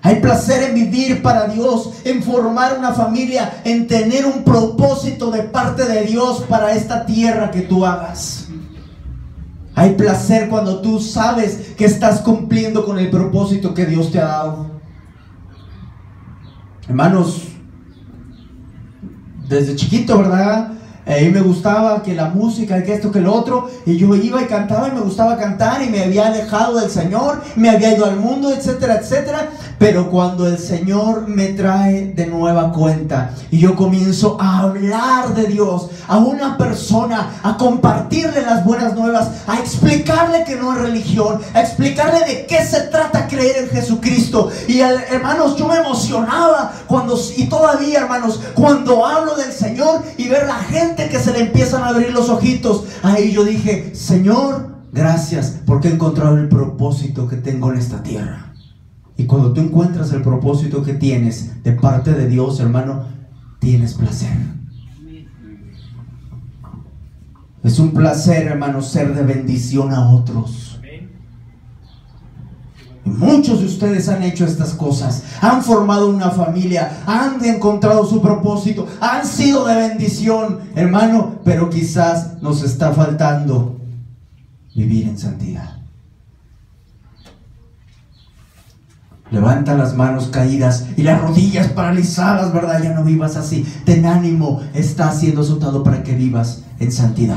A: Hay placer en vivir para Dios, en formar una familia, en tener un propósito de parte de Dios para esta tierra que tú hagas. Hay placer cuando tú sabes que estás cumpliendo con el propósito que Dios te ha dado. Hermanos, desde chiquito, ¿verdad? Me gustaba que la música, que esto, que lo otro, y yo iba y cantaba y me gustaba cantar, y me había alejado del Señor, me había ido al mundo, etcétera, etcétera. Pero cuando el Señor me trae de nueva cuenta y yo comienzo a hablar de Dios a una persona, a compartirle las buenas nuevas, a explicarle que no es religión, a explicarle de qué se trata creer en Jesucristo, y hermanos, yo me emocionaba y todavía, hermanos, cuando hablo del Señor y ver la gente que se le empiezan a abrir los ojitos, ahí yo dije: Señor, gracias, porque he encontrado el propósito que tengo en esta tierra. Y cuando tú encuentras el propósito que tienes de parte de Dios, hermano, tienes placer. Es un placer, hermano, ser de bendición a otros. Y muchos de ustedes han hecho estas cosas, han formado una familia, han encontrado su propósito, han sido de bendición, hermano, pero quizás nos está faltando vivir en santidad. Levanta las manos caídas y las rodillas paralizadas, ¿verdad? Ya no vivas así. Ten ánimo, está siendo azotado para que vivas en santidad.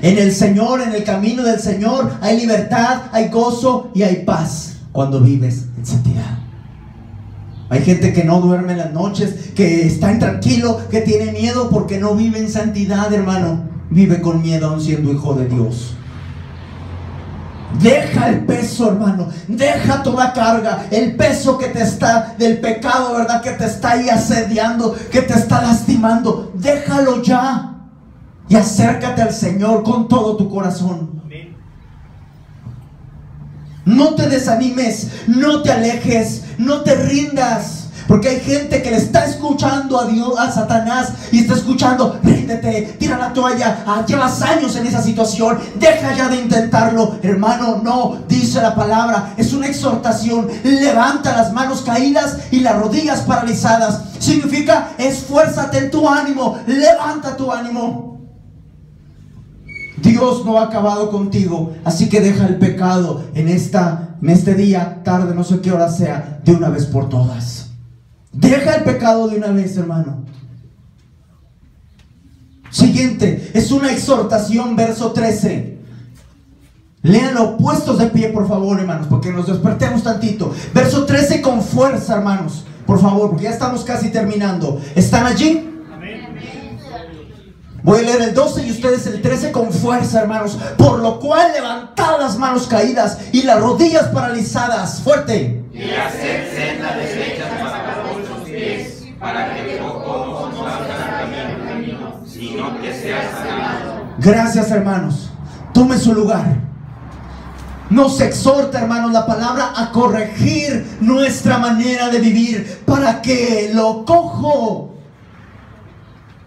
A: En el Señor, en el camino del Señor, hay libertad, hay gozo y hay paz cuando vives en santidad. Hay gente que no duerme en las noches, que está intranquilo, que tiene miedo porque no vive en santidad, hermano. Vive con miedo aún siendo hijo de Dios. Deja el peso, hermano, deja toda carga, el peso que te está del pecado, ¿verdad?, que te está ahí asediando, que te está lastimando. Déjalo ya y acércate al Señor con todo tu corazón. No te desanimes, no te alejes, no te rindas. Porque hay gente que le está escuchando a Dios, a Satanás, y está escuchando: ríndete, tira la toalla, llevas años en esa situación, deja ya de intentarlo. Hermano, no, dice la palabra, es una exhortación: levanta las manos caídas y las rodillas paralizadas. Significa: esfuérzate en tu ánimo, levanta tu ánimo. Dios no ha acabado contigo, así que deja el pecado en este día, tarde, no sé qué hora sea, de una vez por todas. Deja el pecado de una vez, hermano. Siguiente, es una exhortación, verso 13. Léanlo, puestos de pie, por favor, hermanos, porque nos despertemos tantito. Verso 13 con fuerza, hermanos, por favor, porque ya estamos casi terminando. ¿Están allí? Voy a leer el 12 y ustedes el 13 con fuerza, hermanos. Por lo cual levantad las manos caídas y las rodillas paralizadas. Fuerte.
D: Y haced sendas derechas para vuestros pies, para que poco no salgan del camino, sino que seas sanado.
A: Gracias, hermanos. Tome su lugar. Nos exhorta, hermanos, la palabra a corregir nuestra manera de vivir, para que lo cojo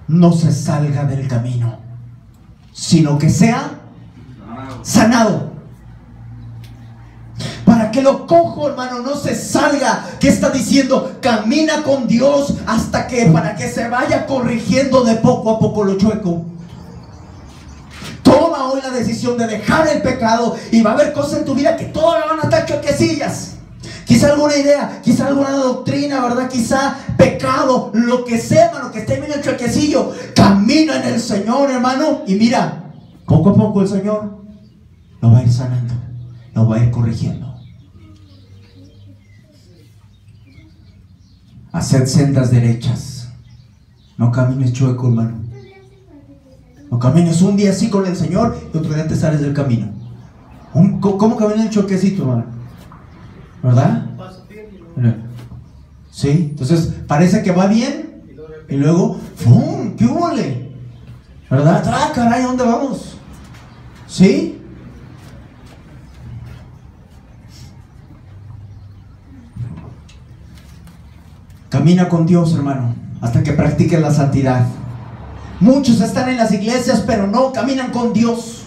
A: no se salga del camino. sino que sea sanado. Para que lo cojo, hermano, no se salga. ¿Qué está diciendo? Camina con Dios hasta que, para que se vaya corrigiendo de poco a poco lo chueco. Toma hoy la decisión de dejar el pecado y va a haber cosas en tu vida que todavía van a estar chuequecillas. Quizá alguna idea, quizá alguna doctrina, ¿verdad? Quizá pecado, lo que sea, hermano, que esté medio chuequecillo. Camina en el Señor, hermano, y mira, poco a poco el Señor lo va a ir sanando, lo va a ir corrigiendo. Haced sendas derechas. No camines chueco, hermano. No camines un día así con el Señor y otro día te sales del camino. ¿Cómo camina el choquecito, hermano? ¿Verdad? Sí, entonces parece que va bien y luego ¡pum! ¡Qué huele! ¿Verdad? ¡Ah, caray! ¿A dónde vamos? ¿Sí? Camina con Dios, hermano, hasta que practiques la santidad. Muchos están en las iglesias, pero no caminan con Dios.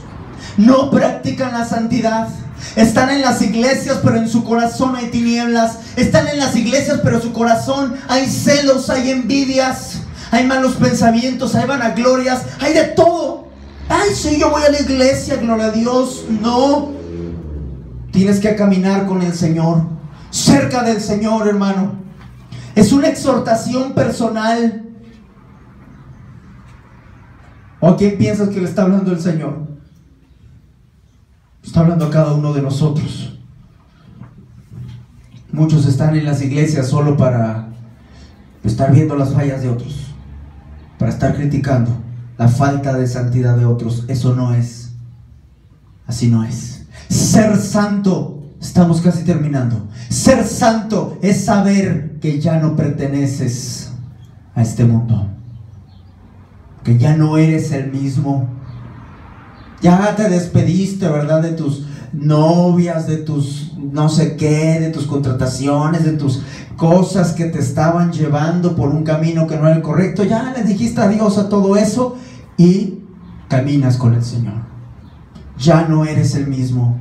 A: No practican la santidad. Están en las iglesias, pero en su corazón hay tinieblas. Están en las iglesias, pero en su corazón hay celos, hay envidias, hay malos pensamientos, hay vanaglorias, hay de todo. Ay, sí, yo voy a la iglesia, gloria a Dios. No. Tienes que caminar con el Señor, cerca del Señor, hermano. Es una exhortación personal. ¿O a quién piensas que le está hablando el Señor? Está hablando a cada uno de nosotros. Muchos están en las iglesias solo para estar viendo las fallas de otros, para estar criticando la falta de santidad de otros. Eso no es. Así no es. Ser santo, estamos casi terminando. Ser santo es saber que ya no perteneces a este mundo, que ya no eres el mismo. Ya te despediste, ¿verdad? De tus novias, de tus no sé qué, de tus contrataciones, de tus cosas que te estaban llevando por un camino que no era el correcto. Ya le dijiste adiós a todo eso y caminas con el Señor. Ya no eres el mismo.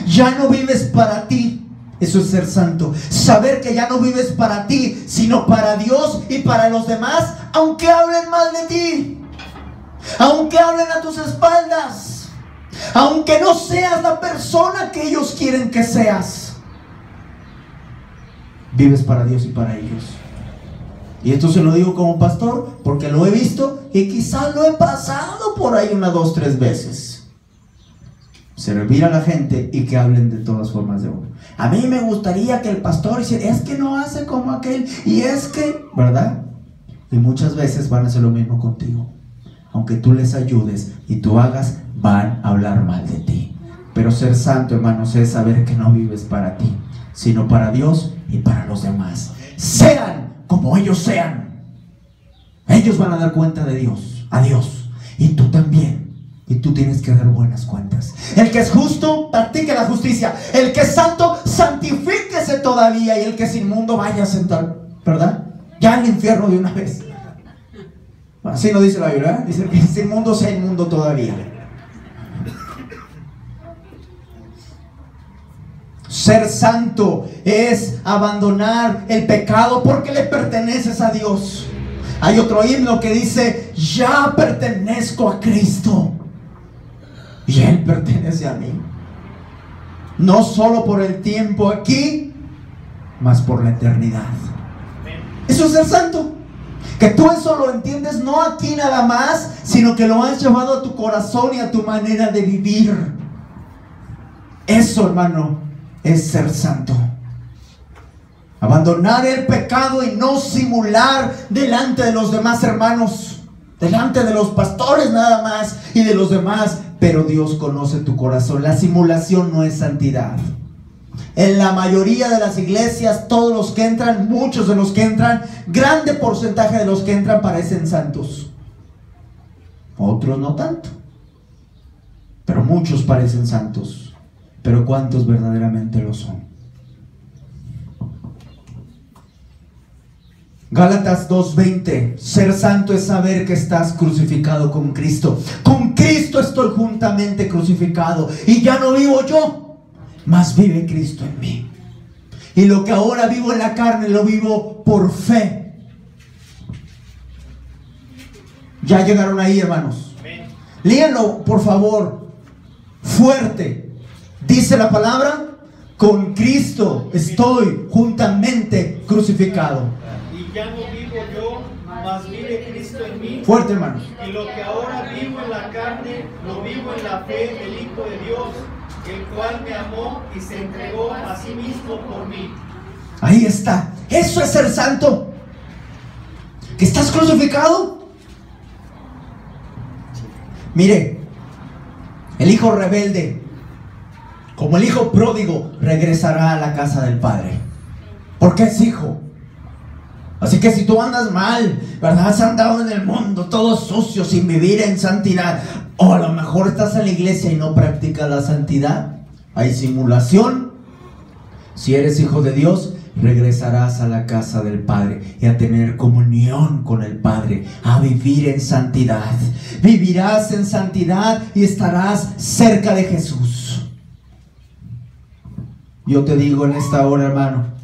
A: Ya no vives para ti. Eso es ser santo. Saber que ya no vives para ti, sino para Dios y para los demás, aunque hablen mal de ti. Aunque hablen a tus espaldas, aunque no seas la persona que ellos quieren que seas, vives para Dios y para ellos. Y esto se lo digo como pastor porque lo he visto y quizás lo he pasado por ahí 1, 2, 3 veces. Servir a la gente y que hablen de todas formas de uno. A mí me gustaría que el pastor hiciera, es que no hace como aquel, y es que, ¿verdad? Y muchas veces van a hacer lo mismo contigo. Aunque tú les ayudes y tú hagas, van a hablar mal de ti. Pero ser santo, hermanos, es saber que no vives para ti, sino para Dios y para los demás. Sean como ellos sean. Ellos van a dar cuenta de Dios, a Dios. Y tú también. Y tú tienes que dar buenas cuentas. El que es justo, practique la justicia. El que es santo, santifíquese todavía. Y el que es inmundo, vaya a sentar, ¿verdad? Ya al infierno de una vez. Así no dice la Biblia, ¿eh? Dice que es inmundo, sea inmundo todavía. Ser santo es abandonar el pecado porque le perteneces a Dios. Hay otro himno que dice, ya pertenezco a Cristo y Él pertenece a mí. No solo por el tiempo aquí, mas por la eternidad. Eso es ser santo. Que tú eso lo entiendes no aquí nada más, sino que lo has llevado a tu corazón y a tu manera de vivir. Eso, hermano, es ser santo. Abandonar el pecado y no simular delante de los demás hermanos, delante de los pastores nada más y de los demás. Pero Dios conoce tu corazón. La simulación no es santidad. En la mayoría de las iglesias, todos los que entran, muchos de los que entran, grande porcentaje de los que entran parecen santos. Otros no tanto. Pero muchos parecen santos. Pero ¿cuántos verdaderamente lo son? Gálatas 2:20. Ser santo es saber que estás crucificado con Cristo. Con Cristo estoy juntamente crucificado. Y ya no vivo yo, mas vive Cristo en mí. Y lo que ahora vivo en la carne, lo vivo por fe. Ya llegaron ahí, hermanos. Léanlo, por favor, fuerte. Dice la palabra: con Cristo estoy juntamente crucificado.
C: Y ya no vivo yo, mas vive Cristo en mí.
A: Fuerte, hermanos.
C: Y lo que ahora vivo en la carne, lo vivo en la fe del Hijo de Dios, el cual me amó y se entregó a sí mismo por mí.
A: Ahí está. Eso es ser santo. ¿Que estás crucificado? Mire, el hijo rebelde, como el hijo pródigo, regresará a la casa del padre, porque es hijo. Así que si tú andas mal, ¿verdad? Has andado en el mundo todo sucio, sin vivir en santidad, o a lo mejor estás en la iglesia y no practicas la santidad, hay simulación. Si eres hijo de Dios, regresarás a la casa del Padre y a tener comunión con el Padre, a vivir en santidad. Vivirás en santidad y estarás cerca de Jesús. Yo te digo en esta hora, hermano,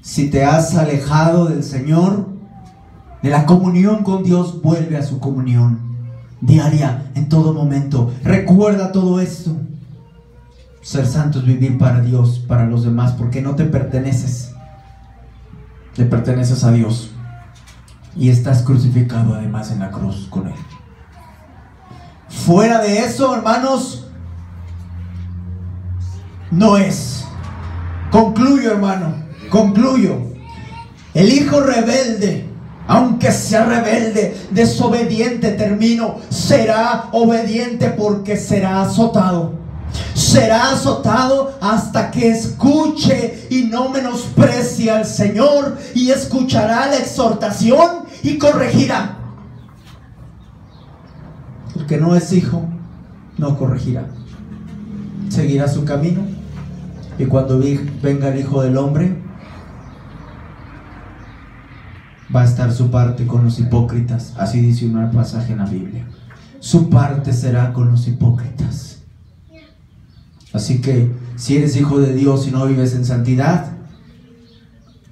A: si te has alejado del Señor, de la comunión con Dios, vuelve a su comunión diaria, en todo momento. Recuerda todo esto. Ser santo es vivir para Dios, para los demás, porque no te perteneces. Le perteneces a Dios. Y estás crucificado además en la cruz con Él. Fuera de eso, hermanos, no es. Concluyo, hermano, concluyo. El hijo rebelde, aunque sea rebelde, desobediente, termino, será obediente porque será azotado. Será azotado hasta que escuche y no menosprecie al Señor, y escuchará la exhortación y corregirá. El que no es hijo no corregirá, seguirá su camino, y cuando venga el Hijo del Hombre, va a estar su parte con los hipócritas. Así dice un pasaje en la Biblia. Su parte será con los hipócritas. Así que si eres hijo de Dios y no vives en santidad,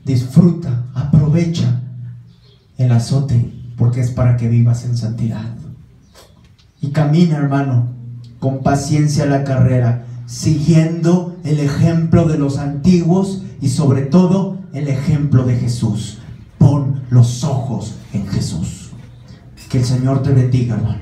A: disfruta, aprovecha el azote, porque es para que vivas en santidad. Y camina, hermano, con paciencia la carrera, siguiendo el ejemplo de los antiguos y sobre todo el ejemplo de Jesús. Pon los ojos en Jesús. Que el Señor te bendiga, hermano.